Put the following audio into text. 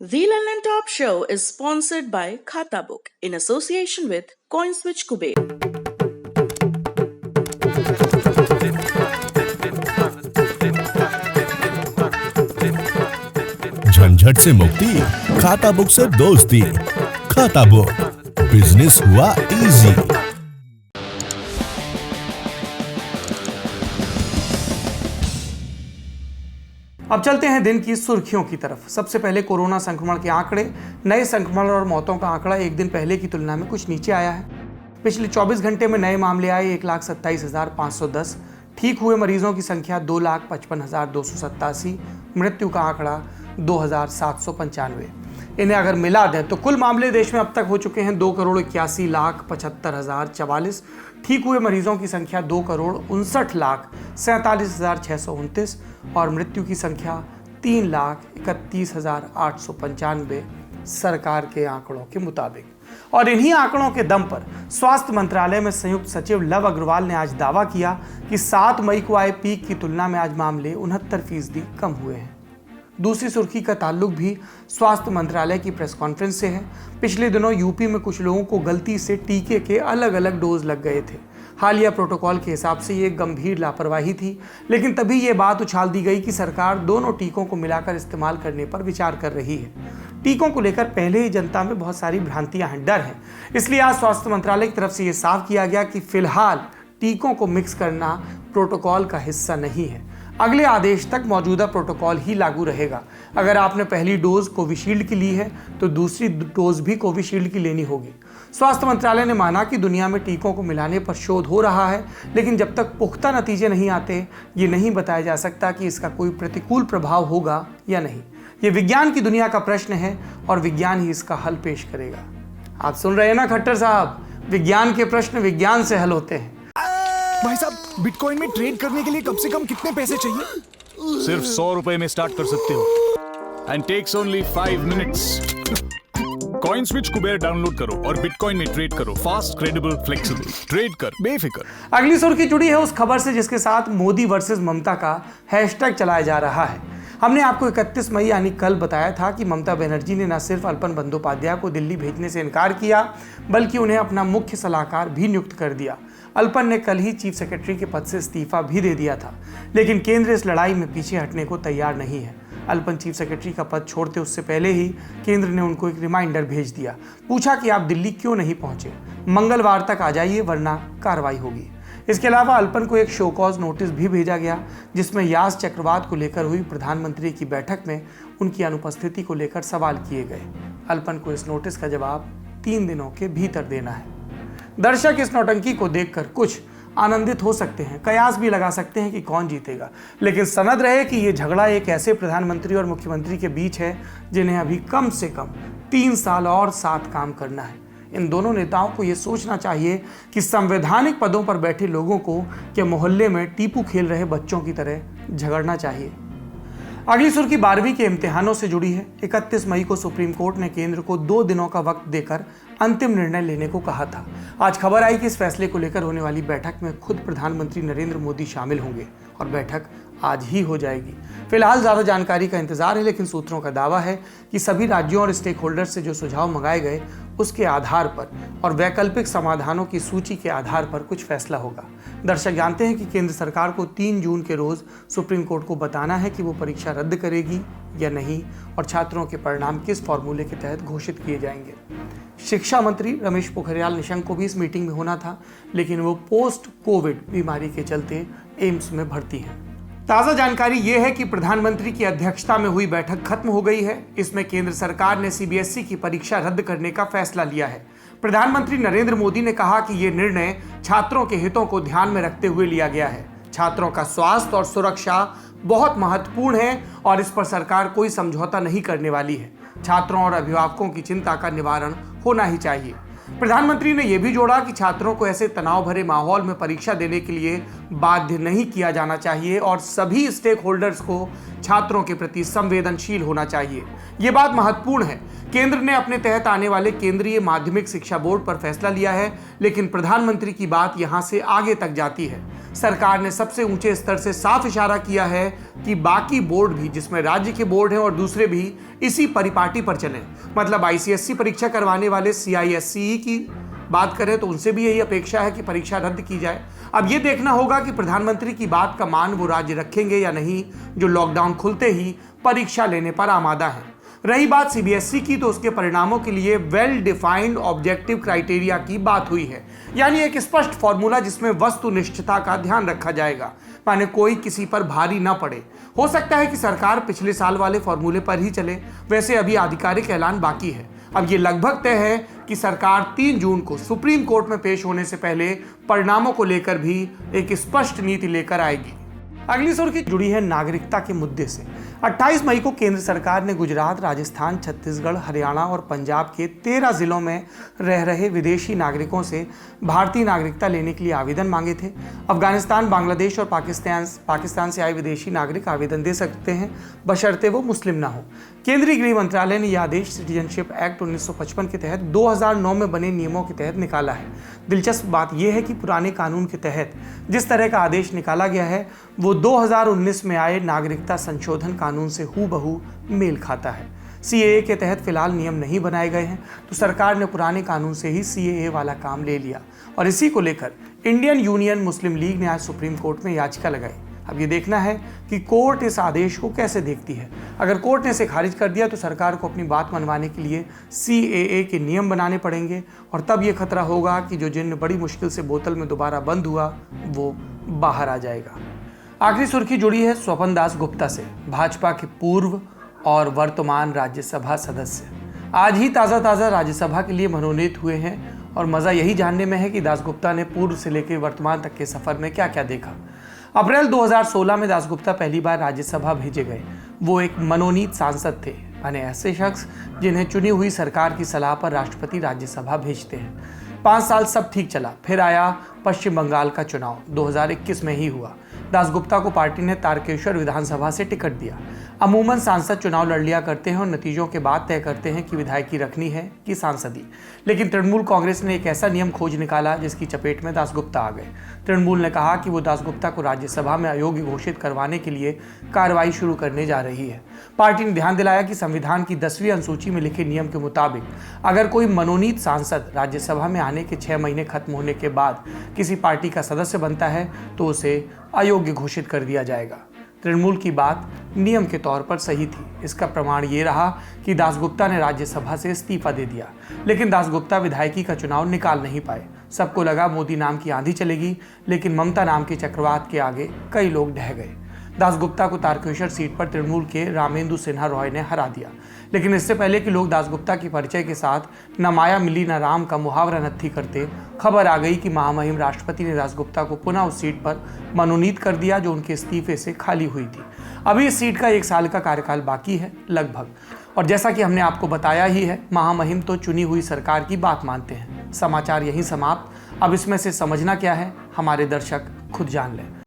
The London Top Show is sponsored by Khatabook in association with CoinSwitch Kuber. झंझट से मुक्ति, खाता book से दोस्ती। खाता बुक, बिजनेस हुआ इजी। अब चलते हैं दिन की सुर्खियों की तरफ। सबसे पहले कोरोना संक्रमण के आंकड़े। नए संक्रमण और मौतों का आंकड़ा एक दिन पहले की तुलना में कुछ नीचे आया है। पिछले 24 घंटे में नए मामले आए 1,27,510। ठीक हुए मरीजों की संख्या 2,55,287। मृत्यु का आंकड़ा 2,795। इन्हें अगर मिला दें तो कुल मामले देश में अब तक हो चुके हैं 2,81,75,044। ठीक हुए मरीजों की संख्या 2,59,47,629 और मृत्यु की संख्या 3,31,895 सरकार के आंकड़ों के मुताबिक। और इन्हीं आंकड़ों के दम पर स्वास्थ्य मंत्रालय में संयुक्त सचिव लव अग्रवाल ने आज दावा किया कि 7 मई को आए पीक की तुलना में आज मामले 69% कम हुए हैं। दूसरी सुर्खी का ताल्लुक भी स्वास्थ्य मंत्रालय की प्रेस कॉन्फ्रेंस से है। पिछले दिनों यूपी में कुछ लोगों को गलती से टीके के अलग अलग डोज लग गए थे। हालिया प्रोटोकॉल के हिसाब से ये गंभीर लापरवाही थी, लेकिन तभी ये बात उछाल दी गई कि सरकार दोनों टीकों को मिलाकर इस्तेमाल करने पर विचार कर रही है। टीकों को लेकर पहले ही जनता में बहुत सारी भ्रांतियां हैं, डर है। इसलिए आज स्वास्थ्य मंत्रालय की तरफ से ये साफ किया गया कि फिलहाल टीकों को मिक्स करना प्रोटोकॉल का हिस्सा नहीं है। अगले आदेश तक मौजूदा प्रोटोकॉल ही लागू रहेगा। अगर आपने पहली डोज कोविशील्ड की ली है तो दूसरी डोज भी कोविशील्ड की लेनी होगी। स्वास्थ्य मंत्रालय ने माना कि दुनिया में टीकों को मिलाने पर शोध हो रहा है, लेकिन जब तक पुख्ता नतीजे नहीं आते ये नहीं बताया जा सकता कि इसका कोई प्रतिकूल प्रभाव होगा या नहीं। ये विज्ञान की दुनिया का प्रश्न है और विज्ञान ही इसका हल पेश करेगा। आप सुन रहे हैं ना खट्टर साहब, विज्ञान के प्रश्न विज्ञान से हल होते हैं। भाई साहब, बिटकॉइन में ट्रेड करने के लिए कम से कम कितने पैसे चाहिए? सिर्फ 100 रुपए में स्टार्ट कर सकते हो and takes only 5 minutes. CoinSwitch Kuber download करो और बिटकॉइन में ट्रेड करो। Fast, credible, flexible. ट्रेड कर बेफिक्र। अगली सुर्खी जुड़ी है उस खबर से जिसके साथ मोदी वर्सेस ममता का हैशटैग चलाया जा रहा है। हमने आपको 31 मई यानी कल बताया था कि ममता बनर्जी ने न सिर्फ अल्पन बंदोपाध्याय को दिल्ली भेजने से इनकार किया, बल्कि उन्हें अपना मुख्य सलाहकार भी नियुक्त कर दिया। अल्पन ने कल ही चीफ सेक्रेटरी के पद से इस्तीफा भी दे दिया था, लेकिन केंद्र इस लड़ाई में पीछे हटने को तैयार नहीं है। अल्पन चीफ सेक्रेटरी का पद छोड़ते उससे पहले ही केंद्र ने उनको एक रिमाइंडर भेज दिया। पूछा कि आप दिल्ली क्यों नहीं पहुंचे, मंगलवार तक आ जाइए वरना कार्रवाई होगी। इसके अलावा अल्पन को एक शो कॉज नोटिस भी भेजा गया, जिसमें यास चक्रवात को लेकर हुई प्रधानमंत्री की बैठक में उनकी अनुपस्थिति को लेकर सवाल किए गए। अल्पन को इस नोटिस का जवाब 3 दिनों के भीतर देना है। दर्शक इस नौटंकी को देखकर कुछ आनंदित हो सकते हैं, कयास भी लगा सकते हैं कि कौन जीतेगा, लेकिन सनद रहे कि ये झगड़ा एक ऐसे प्रधानमंत्री और मुख्यमंत्री के बीच है जिन्हें अभी कम से कम 3 साल और साथ काम करना है। इन दोनों नेताओं को ये सोचना चाहिए कि संवैधानिक पदों पर बैठे लोगों को क्या मोहल्ले में टीपू खेल रहे बच्चों की तरह झगड़ना चाहिए। अगली सुर्खी 12वीं के इम्तिहानों से जुड़ी है। 31 मई को सुप्रीम कोर्ट ने केंद्र को 2 दिनों का वक्त देकर अंतिम निर्णय लेने को कहा था। आज खबर आई कि इस फैसले को लेकर होने वाली बैठक में खुद प्रधानमंत्री नरेंद्र मोदी शामिल होंगे और बैठक आज ही हो जाएगी। फिलहाल ज्यादा जानकारी का इंतजार है, लेकिन सूत्रों का दावा है कि सभी राज्यों और स्टेक होल्डर से जो सुझाव मंगाए गए उसके आधार पर और वैकल्पिक समाधानों की सूची के आधार पर कुछ फैसला होगा। दर्शक जानते हैं कि केंद्र सरकार को 3 जून के रोज सुप्रीम कोर्ट को बताना है कि वो परीक्षा रद्द करेगी या नहीं और छात्रों के परिणाम किस फॉर्मूले के तहत घोषित किए जाएंगे। शिक्षा मंत्री रमेश पोखरियाल निशंक को भी इस मीटिंग में होना था, लेकिन वो पोस्ट कोविड बीमारी के चलते एम्स में भर्ती हैं। ताज़ा जानकारी ये है कि प्रधानमंत्री की अध्यक्षता में हुई बैठक खत्म हो गई है। इसमें केंद्र सरकार ने सीबीएसई की परीक्षा रद्द करने का फैसला लिया है। प्रधानमंत्री नरेंद्र मोदी ने कहा कि ये निर्णय छात्रों के हितों को ध्यान में रखते हुए लिया गया है। छात्रों का स्वास्थ्य और सुरक्षा बहुत महत्वपूर्ण है और इस पर सरकार कोई समझौता नहीं करने वाली है। छात्रों और अभिभावकों की चिंता का निवारण होना ही चाहिए। प्रधानमंत्री ने यह भी जोड़ा कि छात्रों को ऐसे तनाव भरे माहौल में परीक्षा देने के लिए बाध्य नहीं किया जाना चाहिए और सभी स्टेक होल्डर्स को छात्रों के प्रति संवेदनशील होना चाहिए। ये बात महत्वपूर्ण है। केंद्र ने अपने तहत आने वाले केंद्रीय माध्यमिक शिक्षा बोर्ड पर फैसला लिया है, लेकिन प्रधानमंत्री की बात यहां से आगे तक जाती है। सरकार ने सबसे ऊंचे स्तर से साफ इशारा किया है कि बाकी बोर्ड भी, जिसमें राज्य के बोर्ड हैं और दूसरे भी, इसी परिपाटी पर चलें। मतलब आईसीएसई परीक्षा करवाने वाले सीआईएससीई की बात करें तो उनसे भी यही अपेक्षा है कि परीक्षा रद्द की जाए। अब ये देखना होगा कि प्रधानमंत्री की बात का मान वो राज्य रखेंगे या नहीं, जो लॉकडाउन खुलते ही परीक्षा लेने पर आमादा है। रही बात सीबीएसई की, तो उसके परिणामों के लिए वेल डिफाइंड ऑब्जेक्टिव क्राइटेरिया की बात हुई है, यानी एक स्पष्ट फॉर्मूला जिसमें वस्तुनिष्ठता का ध्यान रखा जाएगा, माने कोई किसी पर भारी ना पड़े। हो सकता है कि सरकार पिछले साल वाले फॉर्मूले पर ही चले, वैसे अभी आधिकारिक ऐलान बाकी है। अब ये लगभग तय है कि सरकार 3 जून को सुप्रीम कोर्ट में पेश होने से पहले परिणामों को लेकर भी एक स्पष्ट नीति लेकर आएगी। अगली सुर्खी जुड़ी है नागरिकता के मुद्दे से। 28 मई को केंद्र सरकार ने गुजरात, राजस्थान, छत्तीसगढ़, हरियाणा और पंजाब के 13 जिलों में रह रहे विदेशी नागरिकों से भारतीय नागरिकता लेने के लिए आवेदन मांगे थे। अफगानिस्तान, बांग्लादेश और पाकिस्तान से आए विदेशी नागरिक आवेदन दे सकते हैं, बशर्ते वो मुस्लिम ना हो। केंद्रीय गृह मंत्रालय ने यह आदेश सिटीजनशिप एक्ट 1955 के तहत 2009 में बने नियमों के तहत निकाला है। दिलचस्प बात यह है कि पुराने कानून के तहत जिस तरह का आदेश निकाला गया है वो 2019 में आए नागरिकता संशोधन कानून से हूबहू मेल खाता है। सीएए के तहत फिलहाल नियम नहीं बनाए गए हैं, तो सरकार ने पुराने कानून से ही सीएए वाला काम ले लिया और इसी को लेकर इंडियन यूनियन मुस्लिम लीग ने आज सुप्रीम कोर्ट में याचिका लगाई। अब ये देखना है कि कोर्ट इस आदेश को कैसे देखती है। अगर कोर्ट ने इसे खारिज कर दिया तो सरकार को अपनी बात मनवाने के लिए सीएए के नियम बनाने पड़ेंगे और तब ये खतरा होगा कि जो जिन्न बड़ी मुश्किल से बोतल में दोबारा बंद हुआ वो बाहर आ जाएगा। आखिरी सुर्खी जुड़ी है स्वपन दास गुप्ता से, भाजपा के पूर्व और वर्तमान राज्यसभा सदस्य। आज ही ताज़ा राज्यसभा के लिए मनोनीत हुए हैं और मज़ा यही जानने में है कि दासगुप्ता ने पूर्व से लेकर वर्तमान तक के सफ़र में क्या क्या देखा। अप्रैल 2016 में दासगुप्ता पहली बार राज्यसभा भेजे गए। वो एक मनोनीत सांसद थे, यानी ऐसे शख्स जिन्हें चुनी हुई सरकार की सलाह पर राष्ट्रपति राज्यसभा भेजते हैं। 5 साल सब ठीक चला, फिर आया पश्चिम बंगाल का चुनाव, 2021 में ही हुआ। दासगुप्ता को पार्टी ने तारकेश्वर विधानसभा से टिकट दिया। अमूमन सांसद चुनाव लड़ लिया करते हैं और नतीजों के बाद तय करते हैं कि विधायकी रखनी है कि सांसदी। लेकिन तृणमूल कांग्रेस ने एक ऐसा नियम खोज निकाला जिसकी चपेट में दासगुप्ता आ गए। तृणमूल ने कहा कि वो दासगुप्ता को राज्यसभा में अयोग्य घोषित करवाने के लिए कार्रवाई शुरू करने जा रही है। पार्टी ने ध्यान दिलाया कि संविधान की 10वीं अनुसूची में लिखे नियम के मुताबिक अगर कोई मनोनीत सांसद राज्यसभा में आने के 6 महीने खत्म होने के बाद किसी पार्टी का सदस्य बनता है तो उसे अयोग्य घोषित कर दिया जाएगा। तृणमूल की बात नियम के तौर पर सही थी। इसका प्रमाण ये रहा कि दासगुप्ता ने राज्यसभा से इस्तीफा दे दिया, लेकिन दासगुप्ता विधायकी का चुनाव निकाल नहीं पाए। सबको लगा मोदी नाम की आंधी चलेगी, लेकिन ममता नाम के चक्रवात के आगे कई लोग ढह गए। दासगुप्ता को तारकेश्वर सीट पर तृणमूल के रामेंदु सिन्हा रॉय ने हरा दिया। लेकिन इससे पहले कि लोग दासगुप्ता के परिचय के साथ न माया मिली न राम का मुहावरा नत्थी करते, खबर आ गई कि महामहिम राष्ट्रपति ने दासगुप्ता को पुनः उस सीट पर मनोनीत कर दिया जो उनके इस्तीफे से खाली हुई थी। अभी इस सीट का 1 साल का कार्यकाल बाकी है लगभग, और जैसा कि हमने आपको बताया ही है, महामहिम तो चुनी हुई सरकार की बात मानते हैं। समाचार यहीं समाप्त। अब इसमें से समझना क्या है, हमारे दर्शक खुद जान लें।